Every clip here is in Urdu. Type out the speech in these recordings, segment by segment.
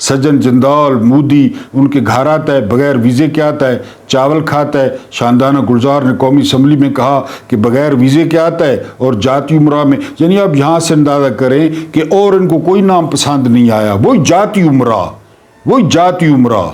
سجن جندال مودی ان کے گھر آتا ہے، بغیر ویزے کے آتا ہے، چاول کھاتا ہے۔ شاندانہ گلزار نے قومی اسمبلی میں کہا کہ بغیر ویزے کے آتا ہے، اور جاتی عمرہ میں، یعنی آپ یہاں سے اندازہ کریں کہ اور ان کو کوئی نام پسند نہیں آیا، وہی جاتی عمرہ،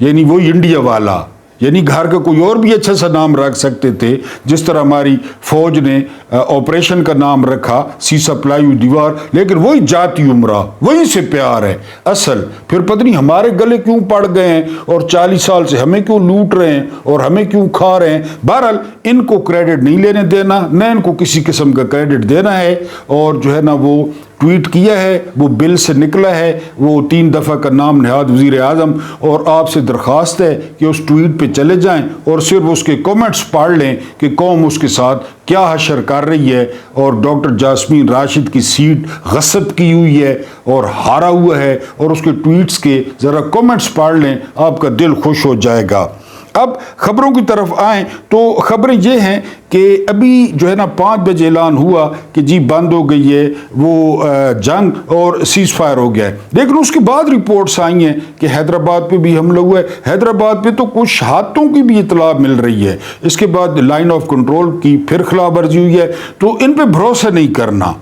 یعنی وہی انڈیا والا، یعنی گھر کا کوئی اور بھی اچھا سا نام رکھ سکتے تھے، جس طرح ہماری فوج نے آپریشن کا نام رکھا سی سپلائی دیوار، لیکن وہی جاتی عمرہ، وہیں سے پیار ہے اصل۔ پھر پتہ نہیں ہمارے گلے کیوں پڑ گئے ہیں، اور 40 سال سے ہمیں کیوں لوٹ رہے ہیں اور ہمیں کیوں کھا رہے ہیں۔ بہرحال ان کو کریڈٹ نہیں لینے دینا، نہ ان کو کسی قسم کا کریڈٹ دینا ہے، اور جو ہے نا وہ ٹویٹ کیا ہے، وہ بل سے نکلا ہے، وہ 3 دفعہ کا نام نہاد وزیر اعظم، اور آپ سے درخواست ہے کہ اس ٹویٹ پہ چلے جائیں اور صرف اس کے کومنٹس پڑھ لیں کہ قوم اس کے ساتھ کیا حشر کر رہی ہے، اور ڈاکٹر جاسمین راشد کی سیٹ غصب کی ہوئی ہے اور ہارا ہوا ہے، اور اس کے ٹویٹس کے ذرا کومنٹس پڑھ لیں، آپ کا دل خوش ہو جائے گا۔ اب خبروں کی طرف آئیں تو خبریں یہ ہیں کہ ابھی جو ہے نا 5 بجے اعلان ہوا کہ جی بند ہو گئی ہے وہ جنگ اور سیز فائر ہو گیا ہے، لیکن اس کے بعد رپورٹس آئی ہیں کہ حیدرآباد پہ بھی حملہ ہوا ہے۔ حیدرآباد پہ تو کچھ شہادتوں کی بھی اطلاع مل رہی ہے، اس کے بعد لائن آف کنٹرول کی پھر خلاف ورزی ہوئی ہے، تو ان پہ بھروسہ نہیں کرنا،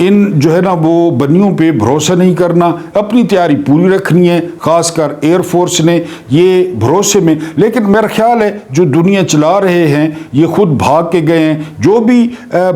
ان جو ہے نا وہ بنیوں پہ بھروسہ نہیں کرنا، اپنی تیاری پوری رکھنی ہے، خاص کر ایئر فورس نے یہ بھروسے میں۔ لیکن میرا خیال ہے جو دنیا چلا رہے ہیں یہ خود بھاگ کے گئے ہیں، جو بھی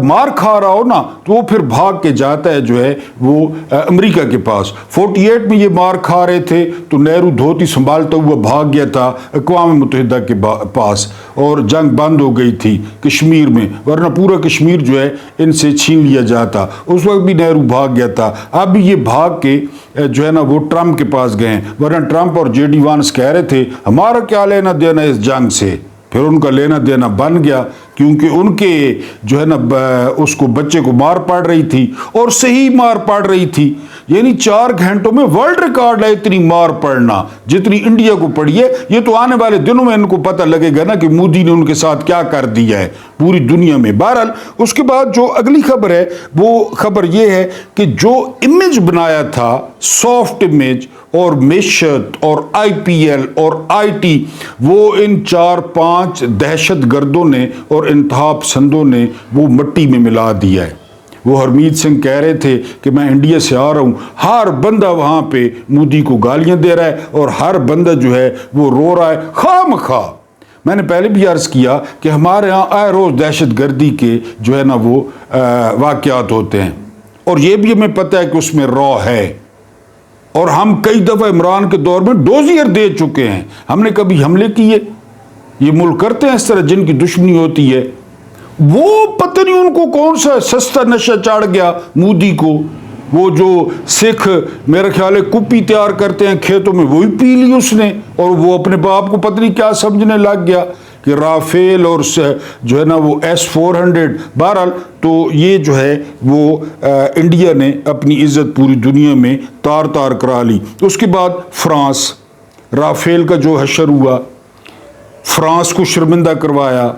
مار کھا رہا ہو نا تو وہ پھر بھاگ کے جاتا ہے جو ہے وہ امریکہ کے پاس۔ 48 میں یہ مار کھا رہے تھے تو نہرو دھوتی سنبھالتا ہوا بھاگ گیا تھا اقوام متحدہ کے پاس، اور جنگ بند ہو گئی تھی کشمیر میں، ورنہ پورا کشمیر جو ہے ان سے چھین لیا جاتا۔ اس وقت بھی نہرو بھاگ گیا تھا، اب بھی یہ بھاگ کے جو ہے نا وہ ٹرمپ کے پاس گئے ہیں، ورنہ ٹرمپ اور جے ڈی وانس کہہ رہے تھے ہمارا کیا لینا دینا اس جنگ سے، پھر ان کا لینا دینا بن گیا، کیونکہ ان کے جو ہے نا اس کو بچے کو مار پڑ رہی تھی، اور صحیح مار پڑ رہی تھی، یعنی 4 گھنٹوں میں ورلڈ ریکارڈ ہے اتنی مار پڑنا جتنی انڈیا کو پڑی ہے۔ یہ تو آنے والے دنوں میں ان کو پتہ لگے گا نا کہ مودی نے ان کے ساتھ کیا کر دیا ہے پوری دنیا میں۔ بہرحال اس کے بعد جو اگلی خبر ہے وہ خبر یہ ہے کہ جو امیج بنایا تھا، سافٹ امیج اور معیشت اور آئی پی ایل اور آئی ٹی، وہ ان 4-5 دہشت گردوں نے اور انتہا پسندوں نے وہ مٹی میں ملا دیا ہے۔ وہ ہرمیت سنگھ کہہ رہے تھے کہ میں انڈیا سے آ رہا ہوں، ہر بندہ وہاں پہ مودی کو گالیاں دے رہا ہے، اور ہر بندہ جو ہے وہ رو رہا ہے خواہ مخواہ۔ میں نے پہلے بھی عرض کیا کہ ہمارے ہاں آئے روز دہشت گردی کے جو ہے نا وہ واقعات ہوتے ہیں، اور یہ بھی ہمیں پتہ ہے کہ اس میں را ہے، اور ہم کئی دفعہ عمران کے دور میں ڈوزیئر دے چکے ہیں، ہم نے کبھی حملے کیے؟ یہ ملک کرتے ہیں اس طرح جن کی دشمنی ہوتی ہے، وہ پتہ نہیں ان کو کون سا سستا نشہ چڑھ گیا مودی کو، وہ جو سکھ میرا خیال ہے کپی تیار کرتے ہیں کھیتوں میں وہی پی لی اس نے، اور وہ اپنے باپ کو پتہ نہیں کیا سمجھنے لگ گیا کہ رافیل اور جو ہے نا وہ S-400۔ بہرحال تو یہ جو ہے وہ انڈیا نے اپنی عزت پوری دنیا میں تار تار کرا لی۔ اس کے بعد فرانس، رافیل کا جو حشر ہوا، فرانس کو شرمندہ کروایا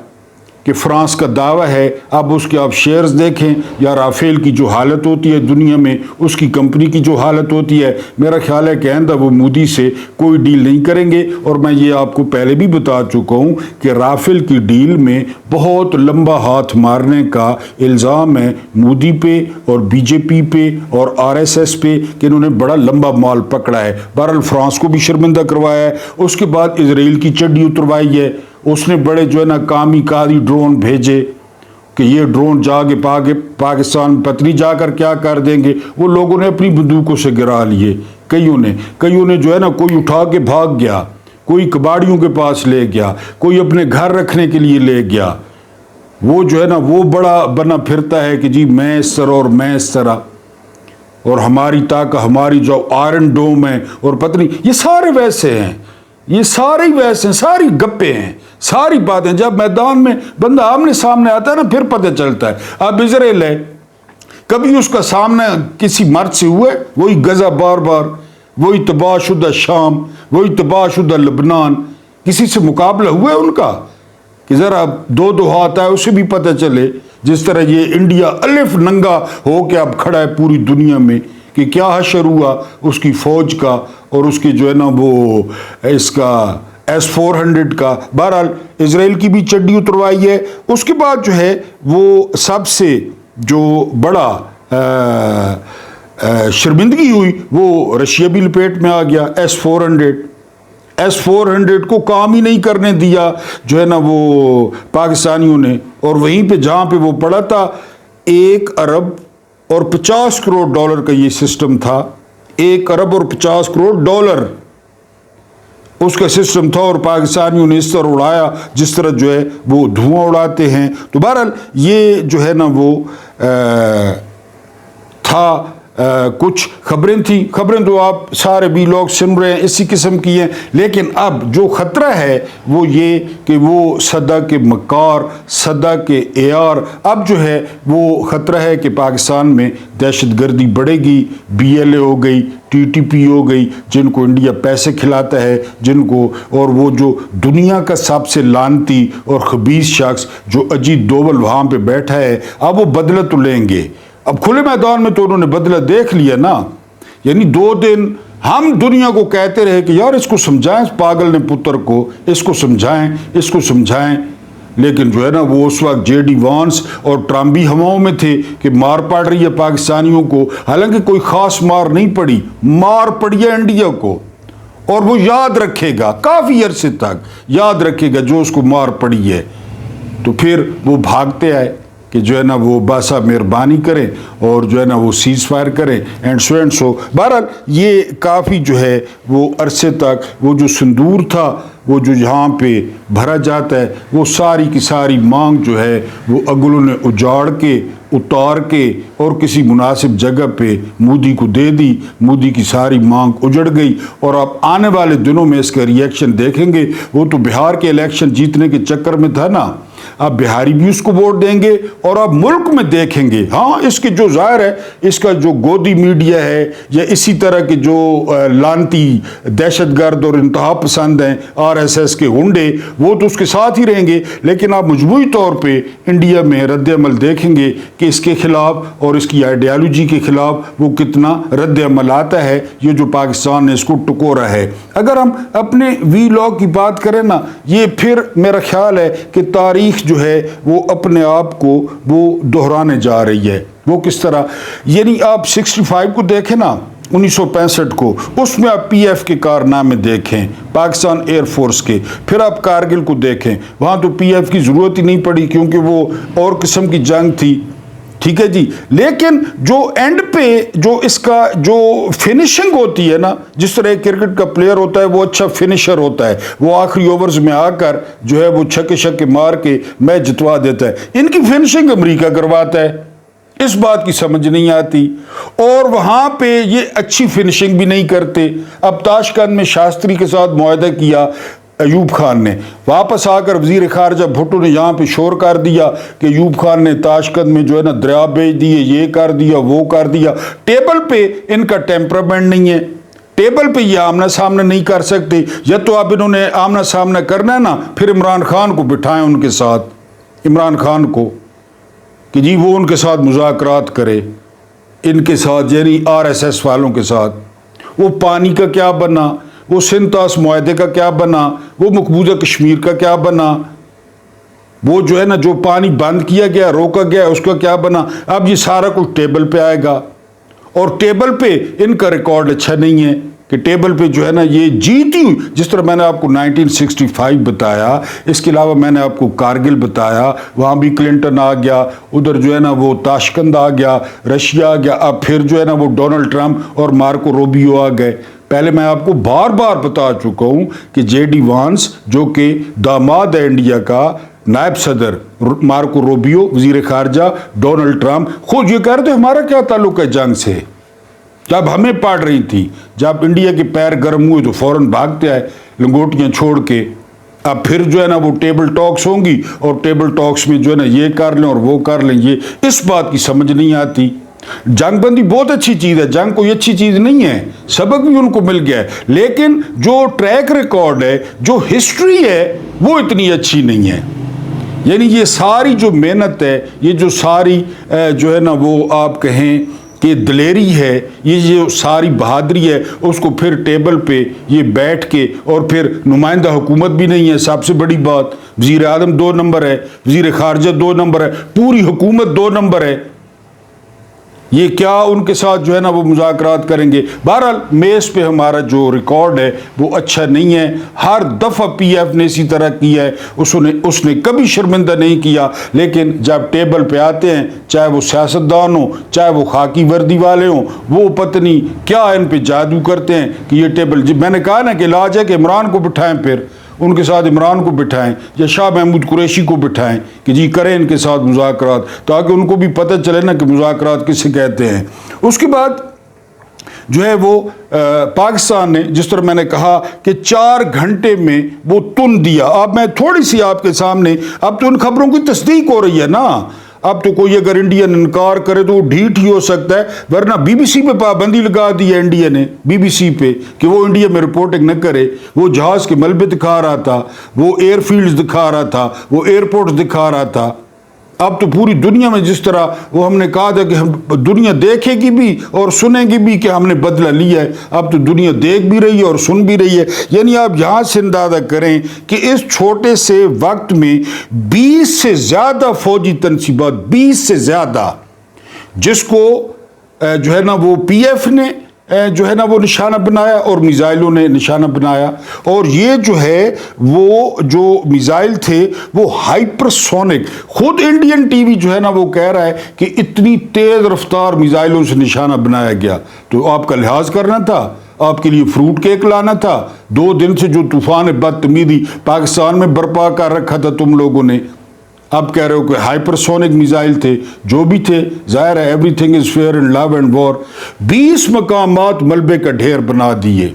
کہ فرانس کا دعویٰ ہے، اب اس کے آپ شیئرز دیکھیں یا رافیل کی جو حالت ہوتی ہے دنیا میں، اس کی کمپنی کی جو حالت ہوتی ہے، میرا خیال ہے کہ آئندہ وہ مودی سے کوئی ڈیل نہیں کریں گے۔ اور میں یہ آپ کو پہلے بھی بتا چکا ہوں کہ رافیل کی ڈیل میں بہت لمبا ہاتھ مارنے کا الزام ہے مودی پہ اور بی جے پی پہ اور RSS پہ کہ انہوں نے بڑا لمبا مال پکڑا ہے۔ بہرحال فرانس کو بھی شرمندہ کروایا ہے۔ اس کے بعد اسرائیل کی چڈی اتروائی ہے، اس نے بڑے جو ہے نا کامی کاری ڈرون بھیجے کہ یہ ڈرون جا کے پاکستان پتری جا کر کیا کر دیں گے، وہ لوگوں نے اپنی بندوقوں سے گرا لیے، کئیوں نے جو ہے نا کوئی اٹھا کے بھاگ گیا، کوئی کباڑیوں کے پاس لے گیا، کوئی اپنے گھر رکھنے کے لیے لے گیا، وہ جو ہے نا وہ بڑا بنا پھرتا ہے کہ جی میں اس طرح اور میں اس طرح، اور ہماری طاقت ہماری جو آئرن ڈوم ہے اور پتہ نہیں، یہ سارے ویسے ہیں، یہ سارے ویسے ہیں، ساری گپے ہیں، ساری باتیں جب میدان میں بندہ آمنے سامنے آتا ہے نا پھر پتہ چلتا ہے۔ اب اسرائیل ہے، کبھی اس کا سامنا کسی مرد سے ہوا ہے؟ وہی غزہ بار بار، وہی تباہ شدہ شام، وہی تباہ شدہ لبنان، کسی سے مقابلہ ہوا ہے ان کا کہ ذرا دو ہاتھ آئے اسے بھی پتہ چلے؟ جس طرح یہ انڈیا الف ننگا ہو کے اب کھڑا ہے پوری دنیا میں کہ کیا حشر ہوا اس کی فوج کا اور اس کے جو ہے نا وہ اس کا S-400 کا. بہرحال اسرائیل کی بھی چڈی اتروائی ہے. اس کے بعد جو ہے وہ سب سے جو بڑا شرمندگی ہوئی وہ رشیا بھی لپیٹ میں آ گیا. S-400 کو کام ہی نہیں کرنے دیا جو ہے نا وہ پاکستانیوں نے. اور وہیں پہ جہاں پہ وہ پڑا تھا 1 ارب اور 50 کروڑ ڈالر کا یہ سسٹم تھا. 1 ارب اور 50 کروڑ ڈالر اس کا سسٹم تھا اور پاکستانیوں نے اس طرح اڑایا جس طرح جو ہے وہ دھواں اڑاتے ہیں. تو بہرحال یہ جو ہے نا وہ تھا کچھ خبریں تھیں. خبریں تو آپ سارے بھی لوگ سن رہے ہیں اسی قسم کی ہیں. لیکن اب جو خطرہ ہے وہ یہ کہ وہ صدا کے مکار صدا کے عیار اب جو ہے وہ خطرہ ہے کہ پاکستان میں دہشت گردی بڑھے گی. BLA ہو گئی, TTP ہو گئی, جن کو انڈیا پیسے کھلاتا ہے, جن کو, اور وہ جو دنیا کا سب سے لعنتی اور خبیث شخص جو اجیت دوول وہاں پہ بیٹھا ہے اب وہ بدلہ تو لیں گے. اب کھلے میدان میں تو انہوں نے بدلہ دیکھ لیا نا. یعنی 2 دن ہم دنیا کو کہتے رہے کہ یار اس کو سمجھائیں, اس پاگل نے پتر کو, اس کو سمجھائیں. لیکن جو ہے نا وہ اس وقت JD وانس اور ٹرمپ بھی ہواؤں میں تھے کہ مار پڑ رہی ہے پاکستانیوں کو. حالانکہ کوئی خاص مار نہیں پڑی, مار پڑی ہے انڈیا کو. اور وہ یاد رکھے گا, کافی عرصے تک یاد رکھے گا جو اس کو مار پڑی ہے. تو پھر وہ بھاگتے آئے کہ جو ہے نا وہ باسا مہربانی کریں اور جو ہے نا وہ سیز فائر کریں اینڈ سو. بہرحال یہ کافی جو ہے وہ عرصے تک وہ جو صندور تھا وہ جو یہاں پہ بھرا جاتا ہے وہ ساری کی ساری مانگ جو ہے وہ اگلوں نے اجاڑ کے اتار کے اور کسی مناسب جگہ پہ مودی کو دے دی. مودی کی ساری مانگ اجڑ گئی. اور آپ آنے والے دنوں میں اس کا ریئیکشن دیکھیں گے. وہ تو بہار کے الیکشن جیتنے کے چکر میں تھا نا, آپ بہاری بھی اس کو ووٹ دیں گے اور آپ ملک میں دیکھیں گے. ہاں اس کے جو ظاہر ہے اس کا جو گودی میڈیا ہے یا اسی طرح کے جو لانتی دہشت گرد اور انتہا پسند ہیں RSS کے ہنڈے وہ تو اس کے ساتھ ہی رہیں گے. لیکن آپ مجموعی طور پہ انڈیا میں رد عمل دیکھیں گے کہ اس کے خلاف اور اس کی آئیڈیالوجی کے خلاف وہ کتنا رد عمل آتا ہے. یہ جو پاکستان نے اس کو ٹکورا ہے. اگر ہم اپنے وی-لاگ کی بات کریں نا, یہ پھر میرا خیال ہے کہ تاریخ جو ہے وہ اپنے آپ کو وہ دہرانے جا رہی ہے. وہ کس طرح, یعنی آپ 65 کو دیکھیں نا, 1965 کو, اس میں آپ PF کے کارنامے دیکھیں, پاکستان ایئر فورس کے. پھر آپ کارگل کو دیکھیں, وہاں تو PF کی ضرورت ہی نہیں پڑی کیونکہ وہ اور قسم کی جنگ تھی. ٹھیک ہے جی. لیکن جو اینڈ پہ جو اس کا جو فنیشنگ ہوتی ہے نا, جس طرح ایک کرکٹ کا پلیئر ہوتا ہے وہ اچھا فنیشر ہوتا ہے, وہ آخری اوورز میں آ کر جو ہے وہ چھکے مار کے میچ جتوا دیتا ہے. ان کی فنیشنگ امریکہ کرواتا ہے. اس بات کی سمجھ نہیں آتی. اور وہاں پہ یہ اچھی فنیشنگ بھی نہیں کرتے. اب تاشقند میں شاستری کے ساتھ معاہدہ کیا ایوب خان نے, واپس آ کر وزیر خارجہ بھٹو نے یہاں پہ شور کر دیا کہ ایوب خان نے تاشقند میں جو ہے نا دریا بیچ دیے, یہ کر دیا, وہ کر دیا. ٹیبل پہ ان کا ٹیمپرامنٹ نہیں ہے. ٹیبل پہ یہ آمنا سامنا نہیں کر سکتے. یا تو اب انہوں نے آمنا سامنا کرنا ہے نا, پھر عمران خان کو بٹھائیں ان کے ساتھ, عمران خان کو کہ جی وہ ان کے ساتھ مذاکرات کرے, ان کے ساتھ یعنی RSS والوں کے ساتھ. وہ پانی کا کیا بنا, وہ سنتاس معاہدے کا کیا بنا, وہ مقبوضہ کشمیر کا کیا بنا, وہ جو ہے نا جو پانی بند کیا گیا روکا گیا اس کا کیا بنا. اب یہ سارا کچھ ٹیبل پہ آئے گا. اور ٹیبل پہ ان کا ریکارڈ اچھا نہیں ہے کہ ٹیبل پہ جو ہے نا یہ جیتی ہوئی, جس طرح میں نے آپ کو 1965 بتایا, اس کے علاوہ میں نے آپ کو کارگل بتایا, وہاں بھی کلنٹن آ گیا, ادھر جو ہے نا وہ تاشقند آ گیا, رشیا آ گیا, اب پھر جو ہے نا وہ ڈونلڈ ٹرمپ اور مارکو روبیو آ گئے. پہلے میں آپ کو بار بار بتا چکا ہوں کہ JD وانس جو کہ داماد ہے انڈیا کا, نائب صدر مارکو روبیو, وزیر خارجہ ڈونلڈ ٹرمپ, خود یہ کہہ رہے تھے ہمارا کیا تعلق ہے جنگ سے. جب ہمیں پڑ رہی تھی, جب انڈیا کے پیر گرم ہوئے تو فوراً بھاگتے آئے لنگوٹیاں چھوڑ کے. اب پھر جو ہے نا وہ ٹیبل ٹاکس ہوں گی اور ٹیبل ٹاکس میں جو ہے نا یہ کر لیں اور وہ کر لیں. یہ اس بات کی سمجھ نہیں آتی. جنگ بندی بہت اچھی چیز ہے, جنگ کوئی اچھی چیز نہیں ہے, سبق بھی ان کو مل گیا ہے. لیکن جو ٹریک ریکارڈ ہے, جو ہسٹری ہے, وہ اتنی اچھی نہیں ہے. یعنی یہ ساری جو محنت ہے, یہ جو ساری جو ہے نا وہ آپ کہیں کہ دلیری ہے، یہ جو ساری بہادری ہے، اس کو پھر ٹیبل پہ یہ بیٹھ کے، اور پھر نمائندہ حکومت بھی نہیں ہے، سب سے بڑی بات، وزیر اعظم 2 نمبر ہے، وزیر خارجہ 2 نمبر ہے، پوری حکومت 2 نمبر ہے، یہ کیا ان کے ساتھ جو ہے نا وہ مذاکرات کریں گے؟ بہرحال میز پہ ہمارا جو ریکارڈ ہے وہ اچھا نہیں ہے، ہر دفعہ پی ایف نے اسی طرح کیا ہے، اس نے کبھی شرمندہ نہیں کیا، لیکن جب ٹیبل پہ آتے ہیں، چاہے وہ سیاستدان ہوں، چاہے وہ خاکی وردی والے ہوں، وہ پتہ نہیں کیا ان پہ جادو کرتے ہیں کہ یہ ٹیبل، میں نے کہا نا کہ علاج ہے کہ عمران کو بٹھائیں، پھر ان کے ساتھ عمران کو بٹھائیں یا شاہ محمود قریشی کو بٹھائیں کہ جی کریں ان کے ساتھ مذاکرات، تاکہ ان کو بھی پتہ چلے نا کہ مذاکرات کسے کہتے ہیں۔ اس کے بعد جو ہے وہ پاکستان نے، جس طرح میں نے کہا کہ 4 گھنٹے میں وہ تن دیا۔ اب میں تھوڑی سی آپ کے سامنے، اب تو ان خبروں کی تصدیق ہو رہی ہے نا، اب تو کوئی اگر انڈین انکار کرے تو وہ ڈھیٹ ہی ہو سکتا ہے، ورنہ بی بی سی پہ پابندی لگا دی ہے انڈیا نے، بی بی سی پہ، کہ وہ انڈیا میں رپورٹنگ نہ کرے۔ وہ جہاز کے ملبے دکھا رہا تھا، وہ ایئر فیلڈز دکھا رہا تھا، وہ ایئرپورٹ دکھا رہا تھا۔ اب تو پوری دنیا میں، جس طرح وہ ہم نے کہا تھا کہ ہم دنیا دیکھے گی بھی اور سنے گی بھی کہ ہم نے بدلہ لیا ہے، اب تو دنیا دیکھ بھی رہی ہے اور سن بھی رہی ہے۔ یعنی آپ یہاں سے اندازہ کریں کہ اس چھوٹے سے وقت میں 20 سے زیادہ فوجی تنصیبات، 20 سے زیادہ، جس کو جو ہے نا وہ پی ایف نے جو ہے نا وہ نشانہ بنایا اور میزائلوں نے نشانہ بنایا، اور یہ جو ہے وہ جو میزائل تھے وہ ہائپر سونک، خود انڈین ٹی وی جو ہے نا وہ کہہ رہا ہے کہ اتنی تیز رفتار میزائلوں سے نشانہ بنایا گیا، تو آپ کا لحاظ کرنا تھا، آپ کے لیے فروٹ کیک لانا تھا۔ 2 دن سے جو طوفان بدتمیزی پاکستان میں برپا کر رکھا تھا تم لوگوں نے، اب کہہ رہے ہو کہ ہائپر سونک میزائل تھے، جو بھی تھے، ظاہر ہے everything is fair in love and war. 20 مقامات ملبے کا ڈھیر بنا دیے۔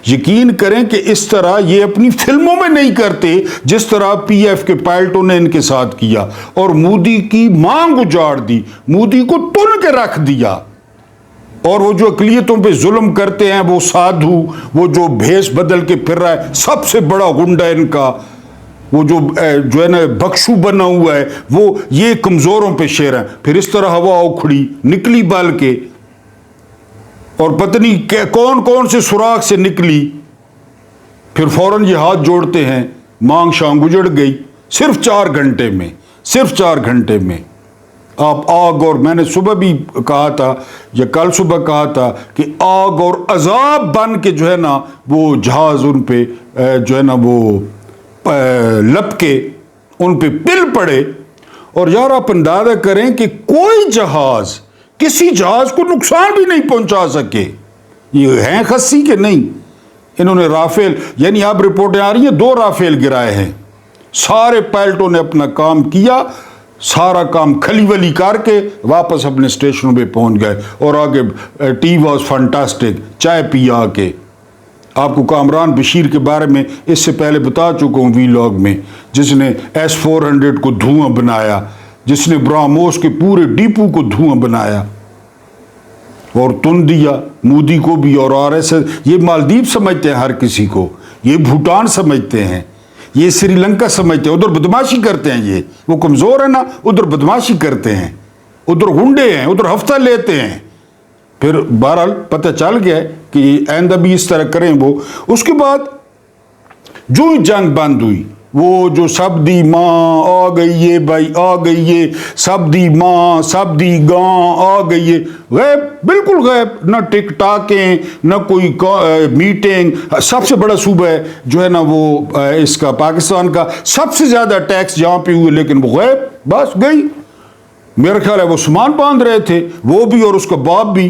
یقین کریں کہ اس طرح یہ اپنی فلموں میں نہیں کرتے، جس طرح پی ایف کے پائلٹوں نے ان کے ساتھ کیا، اور مودی کی مانگ اجاڑ دی، مودی کو تن کے رکھ دیا۔ اور وہ جو اقلیتوں پہ ظلم کرتے ہیں، وہ سادھو، وہ جو بھیس بدل کے پھر رہا ہے، سب سے بڑا غنڈہ ان کا، وہ جو ہے نا بخشو بنا ہوا ہے، وہ یہ کمزوروں پہ شیر ہیں۔ پھر اس طرح ہوا اکھڑی نکلی بال کے، اور پتہ نہیں کون کون سے سوراخ سے نکلی، پھر فوراً یہ ہاتھ جوڑتے ہیں، مانگ شانگ اجڑ گئی، صرف 4 گھنٹے میں، صرف 4 گھنٹے میں۔ آپ آگ، اور میں نے صبح بھی کہا تھا یا کل صبح کہا تھا کہ آگ اور عذاب بن کے جو ہے نا وہ جہاز ان پہ جو ہے نا وہ لپ کے ان پہ پل پڑے۔ اور یار آپ اندازہ کریں کہ کوئی جہاز، کسی جہاز کو نقصان بھی نہیں پہنچا سکے، یہ ہیں خسی کہ نہیں؟ انہوں نے رافیل، یعنی اب رپورٹیں آ رہی ہیں 2 رافیل گرائے ہیں، سارے پائلٹوں نے اپنا کام کیا، سارا کام کھلی ولی کر کے واپس اپنے اسٹیشنوں پہ پہنچ گئے، اور آگے ٹی واز فانٹاسٹک، چائے پی آ کے۔ آپ کو کامران بشیر کے بارے میں اس سے پہلے بتا چکا ہوں وی لاگ میں، جس نے S-400 کو دھواں بنایا، جس نے براموس کے پورے ڈیپو کو دھواں بنایا اور تن دیا، مودی کو بھی اور RSS۔ یہ مالدیپ سمجھتے ہیں ہر کسی کو، یہ بھوٹان سمجھتے ہیں، یہ سری لنکا سمجھتے ہیں، ادھر بدماشی کرتے ہیں، یہ وہ کمزور ہے نا، ادھر بدماشی کرتے ہیں، ادھر گنڈے ہیں، ادھر ہفتہ لیتے ہیں۔ پھر بہرحال پتہ چل گیا کہ آئندہ بھی اس طرح کریں وہ۔ اس کے بعد جو ہی جنگ بند ہوئی، وہ جو سب دی ماں آ گئی ہے بھائی، آ گئی ہے سب دی ماں، سب دی گاں آ گئی ہے، غیب، بالکل غیب، نہ ٹک ٹاکیں، نہ کوئی میٹنگ۔ سب سے بڑا صوبہ ہے جو ہے نا وہ اس کا پاکستان کا، سب سے زیادہ ٹیکس جہاں پہ ہوئے، لیکن وہ غیب، بس گئی۔ میرا خیال ہے وہ سامان باندھ رہے تھے، وہ بھی اور اس کا باپ بھی۔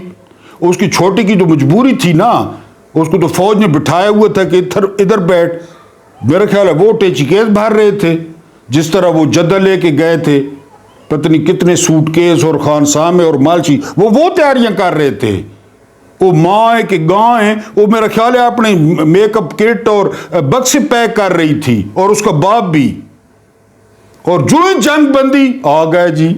اس کی چھوٹی کی تو مجبوری تھی نا، اس کو تو فوج نے بٹھایا ہوا تھا کہ ادھر بیٹھ۔ میرا خیال ہے وہ ٹیچی کیس بھر رہے تھے، جس طرح وہ جدہ لے کے گئے تھے، پتہ نہیں کتنے سوٹ کیس اور خانسامے اور مالچی، وہ تیاریاں کر رہے تھے۔ وہ ماں ہے کہ گاں ہے، وہ میرا خیال ہے اپنے میک اپ کٹ اور بکس پیک کر رہی تھی، اور اس کا باپ بھی۔ اور جو ہی جنگ بندی آ گئے جی،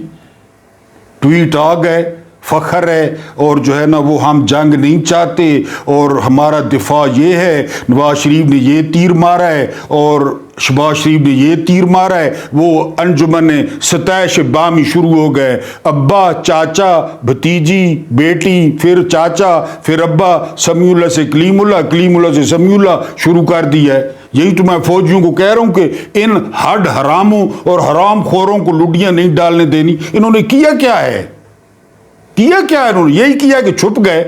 ٹویٹ آ گئے، فخر ہے، اور جو ہے نا وہ ہم جنگ نہیں چاہتے، اور ہمارا دفاع یہ ہے، نواز شریف نے یہ تیر مارا ہے، اور شہباز شریف نے یہ تیر مارا ہے، وہ انجمن ستائش بامی شروع ہو گئے، ابا چاچا بھتیجی بیٹی پھر چاچا پھر ابا، سمیع اللہ سے کلیم اللہ، کلیم اللہ سے سمیع اللہ شروع کر دیا ہے۔ یہی تو میں فوجیوں کو کہہ رہا ہوں کہ ان ہڈ حراموں اور حرام خوروں کو لڈیاں نہیں ڈالنے دینی۔ انہوں نے کیا کیا ہے؟ انہوں نے یہی کیا کہ چھپ گئے۔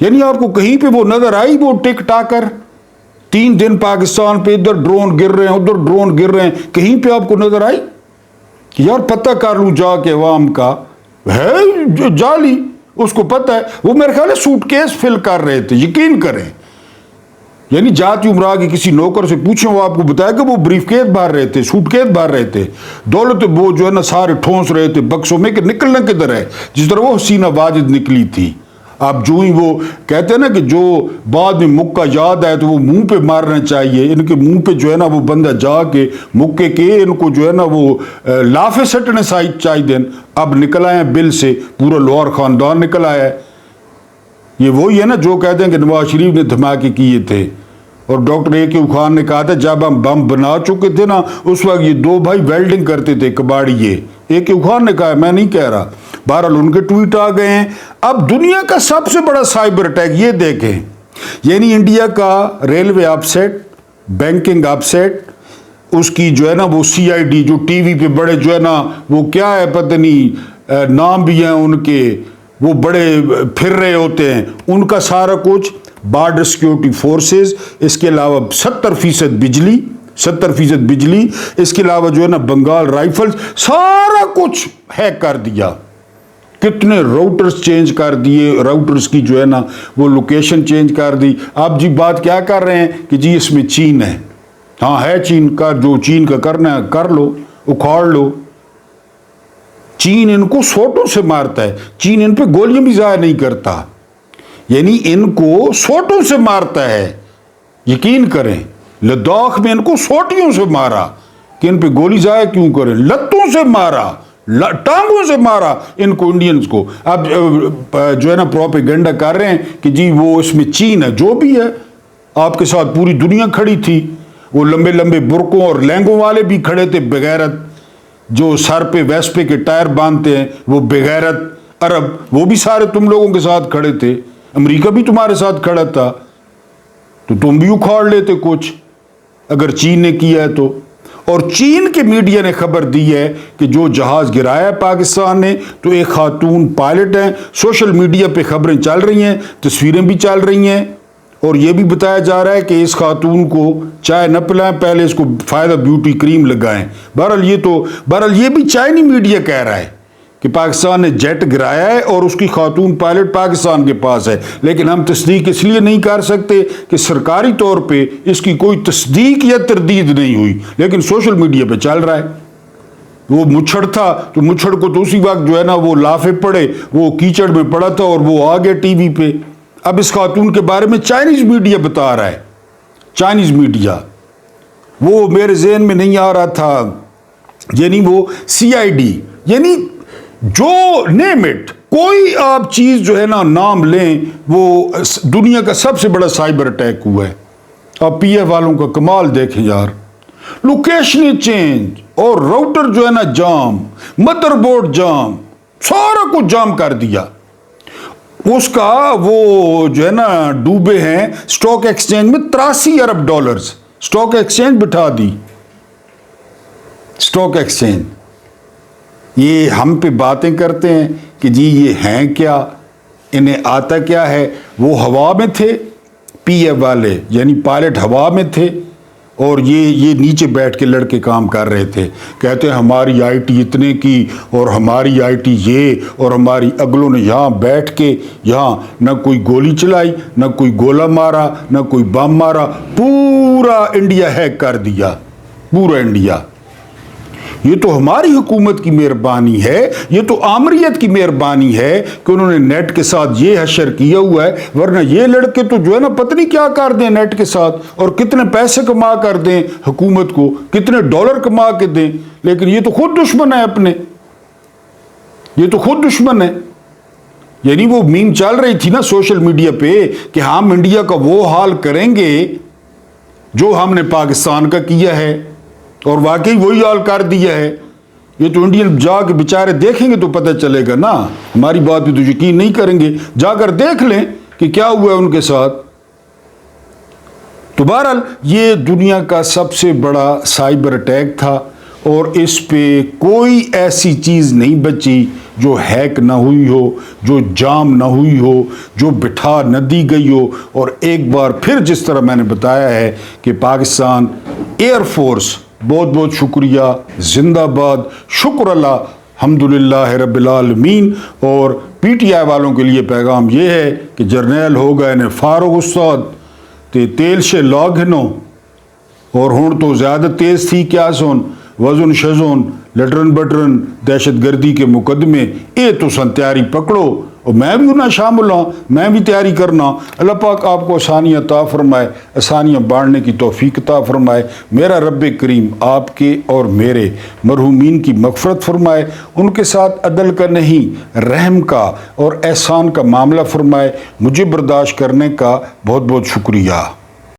یعنی آپ کو کہیں پہ وہ نظر آئی وہ ٹک ٹاکر 3 دن پاکستان پہ ادھر ڈرون گر رہے ہیں ادھر ڈرون گر رہے ہیں، کہیں پہ آپ کو نظر آئی کہ یار پتہ کر لوں جا کے عوام کا ہے جعلی، اس کو پتہ ہے۔ وہ میرے خیال ہے سوٹ کیس فل کر رہے تھے، یقین کریں۔ یعنی جاتی عمرہ کے کسی نوکر سے پوچھیں، وہ آپ کو بتایا کہ وہ بریف کیس بھر رہے تھے، سوٹ کیس بھر رہے تھے، دولت وہ جو ہے نا سارے ٹھونس رہے تھے بکسوں میں کہ نکلنا کدھر ہے، جس طرح وہ حسینہ واجد نکلی تھی۔ اب جو ہی وہ کہتے ہیں نا کہ جو بعد میں مکہ یاد آئے تو وہ منہ پہ مارنا چاہیے، ان کے منہ پہ جو ہے نا وہ بندہ جا کے مکے کے ان کو جو ہے نا وہ لافے سٹنے چاہیے دین۔ اب نکل آئے ہیں بل سے، پورا لاہور خاندان نکل آیا ہے۔ یہ وہی ہے نا جو کہتے ہیں کہ نواز شریف نے دھماکے کیے تھے، اور ڈاکٹر اے کیو خان نے کہا تھا جب ہم بم بنا چکے تھے نا اس وقت یہ 2 بھائی ویلڈنگ کرتے تھے کباڑی، یہ اے کیو خان نے کہا، میں نہیں کہہ رہا۔ بہرحال ان کے ٹویٹ آ گئے ہیں۔ اب دنیا کا سب سے بڑا سائبر اٹیک یہ دیکھیں، یعنی انڈیا کا ریلوے اپ سیٹ، بینکنگ اپ سیٹ، اس کی جو ہے نا وہ سی آئی ڈی جو ٹی وی پہ بڑے جو ہے نا وہ کیا ہے پتہ نہیں نام بھی ہیں ان کے، وہ بڑے پھر رہے ہوتے ہیں، ان کا سارا کچھ بارڈر سیکیورٹی فورسز، اس کے علاوہ 70% بجلی، اس کے علاوہ جو ہے نا بنگال رائفلز، سارا کچھ ہیک کر دیا۔ کتنے راؤٹرز چینج کر دیے، راؤٹرز کی جو ہے نا وہ لوکیشن چینج کر دی۔ آپ جی بات کیا کر رہے ہیں کہ جی اس میں چین ہے، ہاں ہے چین کا، جو چین کا کرنا ہے کر لو، اکھاڑ لو۔ چین ان کو سوٹوں سے مارتا ہے، چین ان پہ گولیاں بھی ضائع نہیں کرتا، یعنی ان کو سوٹوں سے مارتا ہے۔ یقین کریں لداخ میں ان کو سوٹیوں سے مارا کہ ان پہ گولی ضائع کیوں کریں، لتوں سے مارا، ٹانگوں سے مارا ان کو، انڈینز کو۔ اب جو ہے نا پروپیگنڈا کر رہے ہیں کہ جی وہ اس میں چین ہے، جو بھی ہے، آپ کے ساتھ پوری دنیا کھڑی تھی، وہ لمبے لمبے برقوں اور لہنگوں والے بھی کھڑے تھے بغیرت، جو سر پہ ویسپے کے ٹائر باندھتے ہیں وہ بغیرت عرب، وہ بھی سارے تم لوگوں کے ساتھ کھڑے تھے، امریکہ بھی تمہارے ساتھ کھڑا تھا، تو تم بھی اکھاڑ لیتے کچھ اگر چین نے کیا ہے تو۔ اور چین کے میڈیا نے خبر دی ہے کہ جو جہاز گرایا ہے پاکستان نے تو ایک خاتون پائلٹ ہیں، سوشل میڈیا پہ خبریں چل رہی ہیں، تصویریں بھی چل رہی ہیں، اور یہ بھی بتایا جا رہا ہے کہ اس خاتون کو چائے نہ پلائیں، پہلے اس کو فائدہ بیوٹی کریم لگائیں۔ بہرحال یہ بھی چائنی میڈیا کہہ رہا ہے کہ پاکستان نے جیٹ گرایا ہے اور اس کی خاتون پائلٹ پاکستان کے پاس ہے، لیکن ہم تصدیق اس لیے نہیں کر سکتے کہ سرکاری طور پہ اس کی کوئی تصدیق یا تردید نہیں ہوئی، لیکن سوشل میڈیا پہ چل رہا ہے۔ وہ مچھڑ تھا تو مچھڑ کو تو اسی وقت جو ہے نا وہ لافے پڑے، وہ کیچڑ میں پڑا تھا اور وہ آ گیا ٹی وی پہ۔ اب اس خاتون کے بارے میں چائنیز میڈیا بتا رہا ہے، چائنیز میڈیا، وہ میرے ذہن میں نہیں آ رہا تھا، یعنی وہ سی آئی ڈی، یعنی جو نیم اٹ، کوئی آپ چیز جو ہے نا نام لیں، وہ دنیا کا سب سے بڑا سائبر اٹیک ہوا ہے۔ آپ پی ایف والوں کا کمال دیکھیں یار، لوکیشن چینج اور راؤٹر جو ہے نا جام، مدر بورڈ جام، سارا کچھ جام کر دیا۔ اس کا وہ جو ہے نا ڈوبے ہیں سٹاک ایکسچینج میں $83 ارب، سٹاک ایکسچینج بٹھا دی، سٹاک ایکسچینج۔ یہ ہم پہ باتیں کرتے ہیں کہ جی یہ ہیں کیا، انہیں آتا کیا ہے۔ وہ ہوا میں تھے پی ایف والے، یعنی پائلٹ ہوا میں تھے، اور یہ نیچے بیٹھ کے لڑکے کام کر رہے تھے، کہتے ہیں ہماری آئی ٹی اتنے کی اور ہماری آئی ٹی یہ، اور ہماری اگلوں نے یہاں بیٹھ کے یہاں نہ کوئی گولی چلائی، نہ کوئی گولہ مارا، نہ کوئی بم مارا، پورا انڈیا ہیک کر دیا، پورا انڈیا۔ یہ تو ہماری حکومت کی مہربانی ہے، یہ تو آمریت کی مہربانی ہے کہ انہوں نے نیٹ کے ساتھ یہ حشر کیا ہوا ہے، ورنہ یہ لڑکے تو جو ہے نا پتہ نہیں کیا کر دیں نیٹ کے ساتھ، اور کتنے پیسے کما کر دیں حکومت کو، کتنے ڈالر کما کے دیں، لیکن یہ تو خود دشمن ہے اپنے، یہ تو خود دشمن ہے۔ یعنی وہ میم چل رہی تھی نا سوشل میڈیا پہ کہ ہم انڈیا کا وہ حال کریں گے جو ہم نے پاکستان کا کیا ہے، اور واقعی وہی حال کر دیا ہے۔ یہ تو انڈین جا کے بیچارے دیکھیں گے تو پتہ چلے گا نا، ہماری بات پہ تو یقین نہیں کریں گے، جا کر دیکھ لیں کہ کیا ہوا ہے ان کے ساتھ۔ تو بہرحال یہ دنیا کا سب سے بڑا سائبر اٹیک تھا، اور اس پہ کوئی ایسی چیز نہیں بچی جو ہیک نہ ہوئی ہو، جو جام نہ ہوئی ہو، جو بٹھا نہ دی گئی ہو۔ اور ایک بار پھر جس طرح میں نے بتایا ہے کہ پاکستان ایئر فورس بہت بہت شکریہ، زندہ باد، شکر اللہ، الحمدللہ رب العالمین۔ اور پی ٹی آئی والوں کے لیے پیغام یہ ہے کہ جرنیل ہو گئے نے فاروق استاد تے تیل سے لاگ ہنو، اور ہون تو زیادہ تیز تھی کیا سن وزن شزن لٹرن بٹرن دہشت گردی کے مقدمے، اے تو سن تیاری پکڑو، اور میں بھی انہیں شامل ہوں، میں بھی تیاری کرنا۔ اللہ پاک آپ کو آسانیاں عطا فرمائے، آسانیاں بانٹنے کی توفیق عطا فرمائے۔ میرا رب کریم آپ کے اور میرے مرحومین کی مغفرت فرمائے، ان کے ساتھ عدل کا نہیں رحم کا اور احسان کا معاملہ فرمائے۔ مجھے برداشت کرنے کا بہت بہت شکریہ۔